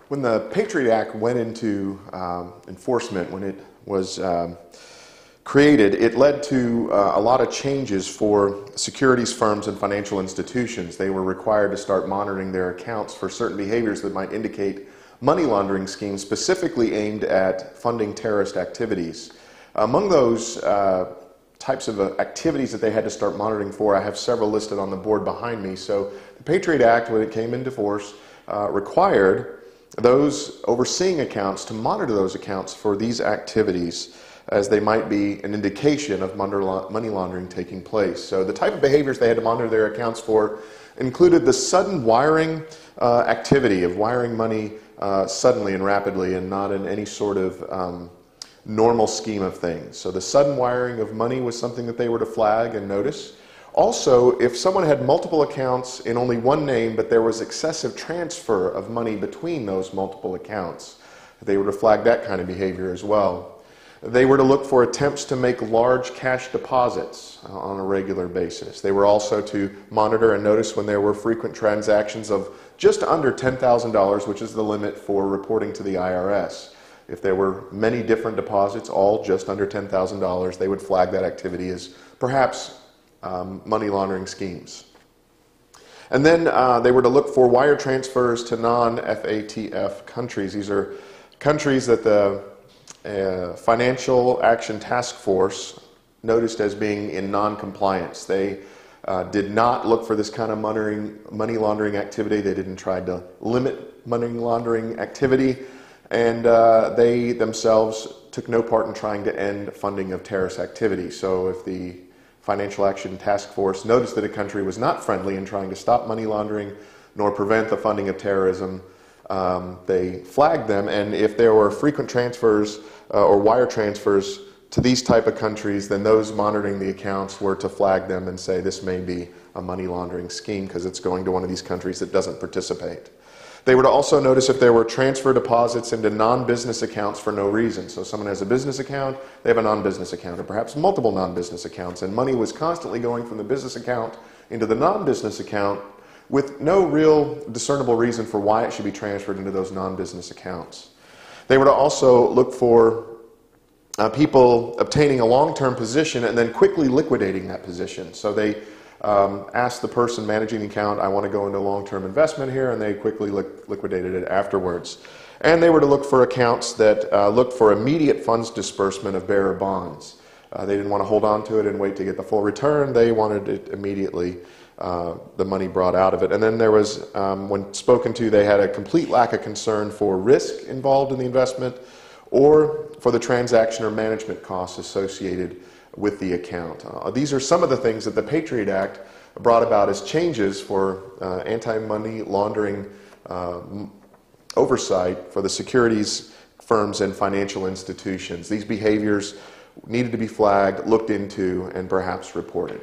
When the Patriot Act went into enforcement, when it was created, it led to a lot of changes for securities firms and financial institutions. They were required to start monitoring their accounts for certain behaviors that might indicate money laundering schemes specifically aimed at funding terrorist activities. Among those types of activities that they had to start monitoring for, I have several listed on the board behind me. So the Patriot Act, when it came into force, required those overseeing accounts to monitor those accounts for these activities, as they might be an indication of money laundering taking place. So the type of behaviors they had to monitor their accounts for included the sudden wiring activity of wiring money suddenly and rapidly and not in any sort of normal scheme of things. So the sudden wiring of money was something that they were to flag and notice. Also, if someone had multiple accounts in only one name, but there was excessive transfer of money between those multiple accounts, they were to flag that kind of behavior as well. They were to look for attempts to make large cash deposits on a regular basis. They were also to monitor and notice when there were frequent transactions of just under $10,000, which is the limit for reporting to the IRS. If there were many different deposits, all just under $10,000, they would flag that activity as perhaps money laundering schemes. And then they were to look for wire transfers to non-FATF countries. These are countries that the Financial Action Task Force noticed as being in non-compliance. They did not look for this kind of money laundering activity. They didn't try to limit money laundering activity, and they themselves took no part in trying to end funding of terrorist activity. So if the Financial Action Task Force noticed that a country was not friendly in trying to stop money laundering nor prevent the funding of terrorism, they flagged them, and if there were frequent transfers or wire transfers to these type of countries, then those monitoring the accounts were to flag them and say this may be a money laundering scheme because it's going to one of these countries that doesn't participate. They were to also notice if there were transfer deposits into non-business accounts for no reason. So someone has a business account, they have a non-business account, or perhaps multiple non-business accounts, and money was constantly going from the business account into the non-business account with no real discernible reason for why it should be transferred into those non-business accounts. They were to also look for people obtaining a long-term position and then quickly liquidating that position. So they asked the person managing the account, I want to go into long-term investment here, and they quickly liquidated it afterwards. And they were to look for accounts that looked for immediate funds disbursement of bearer bonds. They didn't want to hold on to it and wait to get the full return. They wanted it immediately, the money brought out of it. And then there was, when spoken to, they had a complete lack of concern for risk involved in the investment or for the transaction or management costs associated with the account. These are some of the things that the Patriot Act brought about as changes for anti-money laundering oversight for the securities firms and financial institutions. These behaviors needed to be flagged, looked into, and perhaps reported.